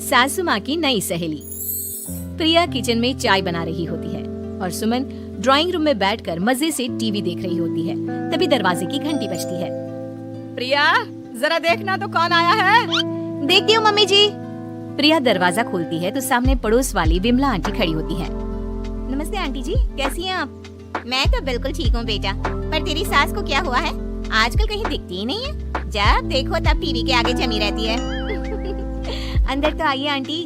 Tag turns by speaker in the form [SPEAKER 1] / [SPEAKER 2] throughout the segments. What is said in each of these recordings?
[SPEAKER 1] सासू माँ की नई सहेली। प्रिया किचन में चाय बना रही होती है और सुमन ड्राइंग रूम में बैठकर मजे से टीवी देख रही होती है। तभी दरवाजे की घंटी बजती है।
[SPEAKER 2] प्रिया, जरा देखना तो कौन आया है।
[SPEAKER 1] देखती हूँ मम्मी जी। प्रिया दरवाजा खोलती है तो सामने पड़ोस वाली विमला आंटी खड़ी होती है।
[SPEAKER 3] नमस्ते आंटी जी, कैसी हैं आप? मैं तो बिल्कुल ठीक हूँ बेटा, पर तेरी सास को क्या हुआ है? आजकल कहीं दिखती ही नहीं है। जब देखो तब टीवी के आगे जमी रहती है।
[SPEAKER 1] अंदर तो आइए आंटी।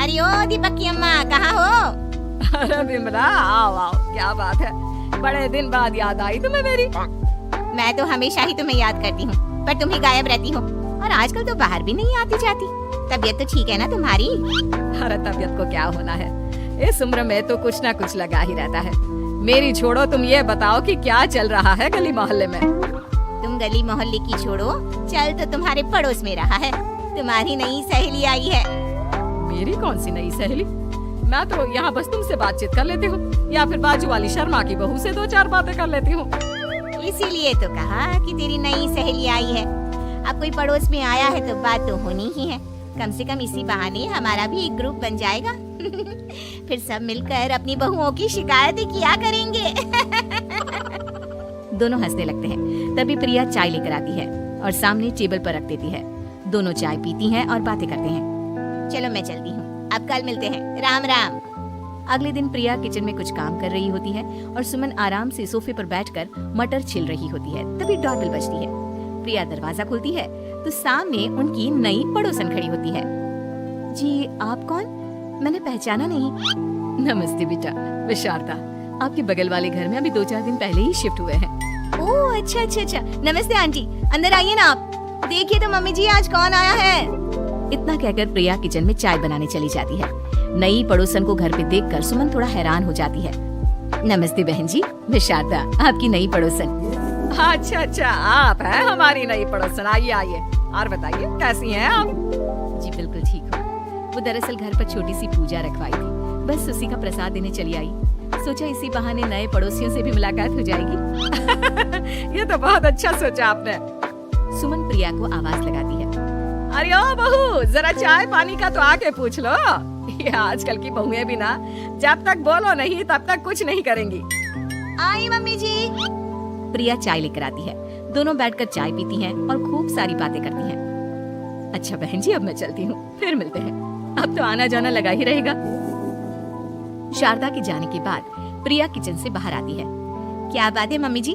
[SPEAKER 3] अरे ओ दीपक की अम्मा, कहाँ हो?
[SPEAKER 2] अरे विमला, आओ आओ, क्या बात है, बड़े दिन बाद याद आई तुम्हें मेरी।
[SPEAKER 3] मैं तो हमेशा ही तुम्हें याद करती हूँ, पर तुम ही गायब रहती हो और आजकल तो बाहर भी नहीं आती जाती। तबीयत तो ठीक है ना तुम्हारी?
[SPEAKER 2] अरे तबीयत को क्या होना है, इस उम्र में तो कुछ ना कुछ लगा ही रहता है। मेरी छोड़ो, तुम ये बताओ कि क्या चल रहा है गली मोहल्ले में।
[SPEAKER 3] तुम गली मोहल्ले की छोड़ो, चल तो तुम्हारे पड़ोस में रहा है। तुम्हारी नई सहेली आई है।
[SPEAKER 2] मेरी कौन सी नई सहेली? मैं तो यहाँ बस तुमसे बातचीत कर लेती हूँ या फिर बाजू वाली शर्मा की बहू से 2-4 बातें कर लेती हूँ।
[SPEAKER 3] इसीलिए तो कहा कि तेरी नई सहेली आई है। अब कोई पड़ोस में आया है तो बात तो होनी ही है। कम से कम इसी बहाने हमारा भी एक ग्रुप बन जाएगा। फिर सब मिलकर अपनी बहुओं की शिकायतें किया करेंगे।
[SPEAKER 1] दोनों हंसने लगते हैं। तभी प्रिया चाय लेकर आती है और सामने टेबल पर रख देती है। दोनों चाय पीती हैं और बातें करते हैं।
[SPEAKER 3] चलो मैं चलती हूँ, अब कल मिलते हैं। राम राम।
[SPEAKER 1] अगले दिन प्रिया किचन में कुछ काम कर रही होती है और सुमन आराम से सोफे पर बैठकर मटर छिल रही होती है। तभी डोरबेल बजती है। प्रिया दरवाजा खोलती है तो सामने उनकी नई पड़ोसन खड़ी होती है। जी, आप कौन? मैंने पहचाना नहीं। नमस्ते बेटा, मैं शारदा। आपके बगल वाले घर में अभी 2-4 दिन पहले ही शिफ्ट हुए हैं।
[SPEAKER 3] ओह अच्छा अच्छा अच्छा। नमस्ते आंटी, अंदर आइए ना आप। देखिए तो मम्मी जी, आज कौन आया है।
[SPEAKER 1] इतना कहकर प्रिया किचन में चाय बनाने चली जाती है। नई पड़ोसन को घर पे देखकर सुमन थोड़ा हैरान हो जाती है। नमस्ते बहन जी, मैं शारदा, आपकी नई पड़ोसन।
[SPEAKER 2] अच्छा अच्छा, आप हैं हमारी नई पड़ोसन। आइए आइए, और बताइए कैसी हैं आप?
[SPEAKER 1] जी बिल्कुल ठीक हूँ। वो दरअसल घर पर छोटी सी पूजा रखवाई थी, बस उसी का प्रसाद देने चली आई। सोचा इसी बहाने नए पड़ोसियों से भी मुलाकात हो जाएगी।
[SPEAKER 2] ये तो बहुत अच्छा सोचा आपने।
[SPEAKER 1] सुमन प्रिया को आवाज लगाती है।
[SPEAKER 2] अरे ओ बहू, जरा चाय पानी का तो आके पूछ लो। ये आजकल की बहुएं भी ना, जब तक बोलो नहीं तब तक कुछ नहीं करेंगी।
[SPEAKER 3] आई मम्मी जी।
[SPEAKER 1] प्रिया चाय लेकर आती है। दोनों बैठकर चाय पीती हैं और खूब सारी बातें करती हैं। अच्छा बहन जी, अब मैं चलती हूँ, फिर मिलते हैं। अब तो आना जाना लगा ही रहेगा। शारदा के जाने के बाद प्रिया किचन से बाहर आती है।
[SPEAKER 3] क्या बात है मम्मी जी,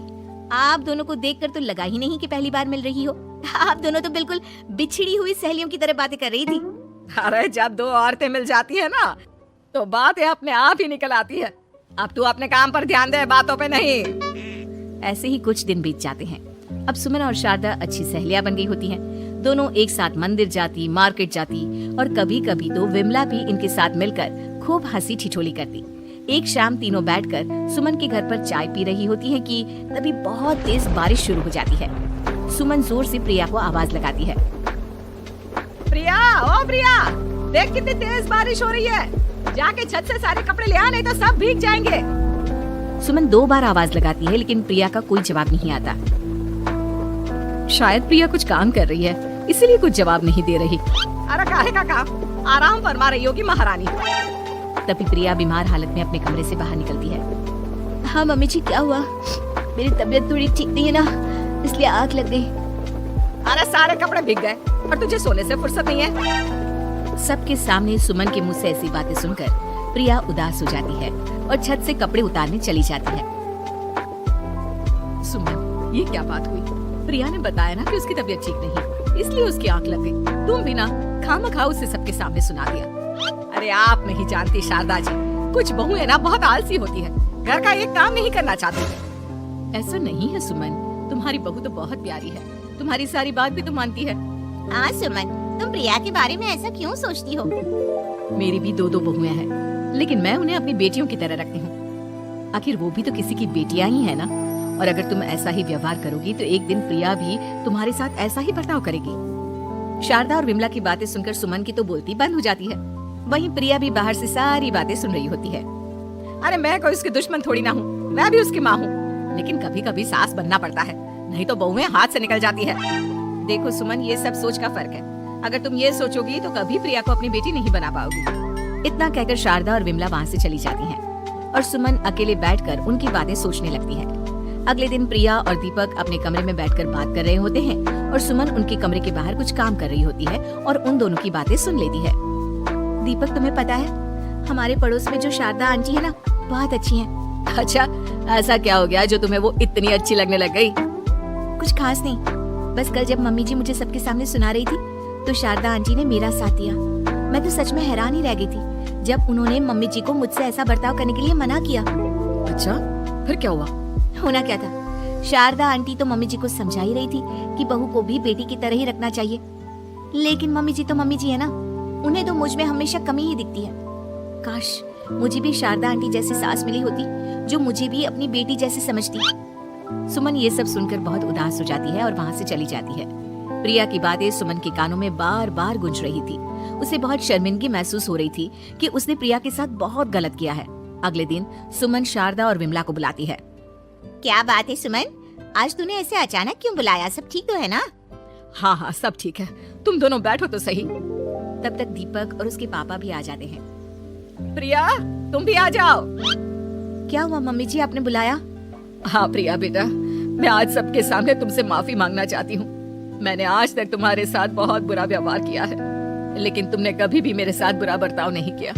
[SPEAKER 3] आप दोनों को देखकर तो लगा ही नहीं कि पहली बार मिल रही हो। आप दोनों तो बिल्कुल बिछड़ी हुई सहेलियों की तरह बातें कर रही थी।
[SPEAKER 2] अरे जब दो औरतें मिल जाती है ना, तो बातें अपने आप ही निकल आती है। अब तू अपने काम पर ध्यान दे, बातों पे नहीं।
[SPEAKER 1] ऐसे ही कुछ दिन बीत जाते हैं। अब सुमन और शारदा अच्छी सहेलियां बन गई होती हैं। दोनों एक साथ मंदिर जाती, मार्केट जाती और कभी कभी तो विमला भी इनके साथ मिलकर खूब हंसी ठिठोली करती। एक शाम तीनों बैठकर सुमन के घर पर चाय पी रही होती हैं कि तभी बहुत तेज बारिश शुरू हो जाती है। सुमन जोर से प्रिया को आवाज लगाती है।
[SPEAKER 2] प्रिया, ओ प्रिया, देख कितनी तेज बारिश हो रही है। जाके छत से सारे कपड़े ले आ, नहीं तो सब भीग जाएंगे।
[SPEAKER 1] सुमन 2 बार आवाज लगाती है लेकिन प्रिया का कोई जवाब नहीं आता। शायद प्रिया कुछ काम कर रही है, इसीलिए कुछ जवाब नहीं दे रही।
[SPEAKER 2] अरे काहे का काम, आराम फरमा रही होगी महारानी।
[SPEAKER 1] तभी प्रिया बीमार हालत में अपने कमरे से बाहर निकलती है। हाँ मम्मी जी, क्या हुआ? मेरी तबीयत थोड़ी ठीक नहीं है ना, इसलिए आग लग गई।
[SPEAKER 2] अरे सारे कपड़े भीग गए और तुझे सोने से फुर्सत नहीं है।
[SPEAKER 1] सबके सामने सुमन के मुंह से ऐसी बातें सुनकर प्रिया उदास हो जाती है और छत से कपड़े उतारने चली जाती है।
[SPEAKER 2] सुमन, ये क्या बात हुई?
[SPEAKER 1] प्रिया ने बताया ना कि उसकी तबीयत ठीक नहीं, इसलिए उसकी आंख लग गई। तुम भी ना खामखा उसे सबके सामने सुना दिया।
[SPEAKER 2] अरे आप नहीं जानती शारदा जी, कुछ बहुएं ना बहुत आलसी होती है, घर का एक काम नहीं करना चाहती।
[SPEAKER 1] ऐसा नहीं है सुमन, तुम्हारी बहू तो बहुत प्यारी है, तुम्हारी सारी बात भी तो मानती है।
[SPEAKER 3] हाँ सुमन, तुम प्रिया के बारे में ऐसा क्यों सोचती हो?
[SPEAKER 1] मेरी भी 2 बहुएं हैं, लेकिन मैं उन्हें अपनी बेटियों की तरह रखती हूँ। आखिर वो भी तो किसी की बेटियां ही है ना। और अगर तुम ऐसा ही व्यवहार करोगी तो एक दिन प्रिया भी तुम्हारे साथ ऐसा ही बर्ताव करेगी। शारदा और विमला की बातें सुनकर सुमन की तो बोलती बंद हो जाती है। वहीं प्रिया भी बाहर से सारी बातें सुन रही होती है।
[SPEAKER 2] अरे मैं कोई उसकी दुश्मन थोड़ी ना हूँ, मैं भी उसकी माँ हूँ, लेकिन कभी कभी सास बनना पड़ता है, नहीं तो बहुएं हाथ से निकल जाती है।
[SPEAKER 1] देखो सुमन, ये सब सोच का फर्क है।
[SPEAKER 2] अगर तुम ये सोचोगी तो कभी प्रिया को अपनी बेटी नहीं बना पाओगी।
[SPEAKER 1] इतना कहकर शारदा और विमला वहाँ से चली जाती हैं और सुमन अकेले बैठकर उनकी बातें सोचने लगती है। अगले दिन प्रिया और दीपक अपने कमरे में बैठकर बात कर रहे होते हैं और सुमन उनके कमरे के बाहर कुछ काम कर रही होती है और उन दोनों की बातें सुन लेती है। दीपक, तुम्हें पता है हमारे पड़ोस में जो शारदा आंटी है ना, बहुत अच्छी है।
[SPEAKER 2] अच्छा, ऐसा क्या हो गया जो तुम्हें वो इतनी अच्छी लगने लग गई?
[SPEAKER 1] कुछ खास नहीं, बस कल जब मम्मी जी मुझे सबके सामने सुना रही थी तो शारदा आंटी ने मेरा साथ दिया। मैं तो सच में हैरान ही रह गई थी जब उन्होंने मम्मी जी को मुझसे ऐसा बर्ताव करने के लिए मना किया।
[SPEAKER 2] अच्छा, फिर क्या हुआ?
[SPEAKER 1] होना क्या था, शारदा आंटी तो मम्मी जी को समझा ही रही थी कि बहू को भी बेटी की तरह ही रखना चाहिए, लेकिन मम्मी जी तो मम्मी जी है ना, उन्हें तो मुझ में हमेशा कमी ही दिखती है। काश मुझे भी शारदा आंटी जैसी सास मिली होती जो मुझे भी अपनी बेटी जैसे समझती। सुमन ये सब सुनकर बहुत उदास हो जाती है और वहाँ से चली जाती है। प्रिया की बातें सुमन के कानों में बार बार गूंज रही थी। उसे बहुत शर्मिंदगी महसूस हो रही थी कि उसने प्रिया के साथ बहुत गलत किया है। अगले दिन सुमन शारदा और विमला को बुलाती है।
[SPEAKER 3] क्या बात है सुमन, आज तूने ऐसे अचानक क्यों बुलाया? सब ठीक तो है ना?
[SPEAKER 2] हाँ हाँ, सब ठीक है, तुम दोनों बैठो तो सही।
[SPEAKER 1] तब तक दीपक और उसके पापा भी आ जाते हैं।
[SPEAKER 2] प्रिया, तुम भी आ जाओ।
[SPEAKER 1] क्या हुआ मम्मी जी, आपने बुलाया?
[SPEAKER 2] हाँ प्रिया बेटा, मैं आज सबके सामने तुमसे माफी मांगना चाहती हूँ। मैंने आज तक तुम्हारे साथ बहुत बुरा व्यवहार किया है, लेकिन तुमने कभी भी मेरे साथ बुरा बर्ताव नहीं किया।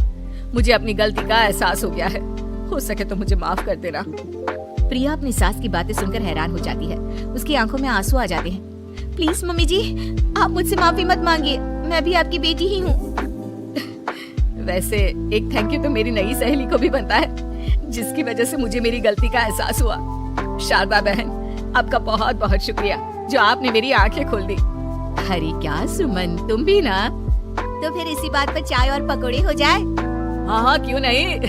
[SPEAKER 2] मुझे अपनी गलती का एहसास हो गया है, हो सके तो मुझे माफ कर देना।
[SPEAKER 1] प्रिया अपनी सास की बातें सुनकर हैरान हो जाती है। उसकी आंखों में आंसू आ जाते हैं। प्लीज मम्मी जी, आप मुझसे माफी मत मांगिए, मैं भी आपकी बेटी ही हूँ।
[SPEAKER 2] वैसे एक थैंक यू तो मेरी नई सहेली को भी बनता है, जिसकी वजह से मुझे मेरी गलती का एहसास हुआ। शारदा बहन, आपका बहुत बहुत शुक्रिया जो आपने मेरी आंखें खोल दी।
[SPEAKER 1] अरे क्या सुमन, तुम भी ना।
[SPEAKER 3] तो फिर इसी बात पर चाय और पकौड़े हो जाए।
[SPEAKER 2] हाँ हाँ, क्यों नहीं।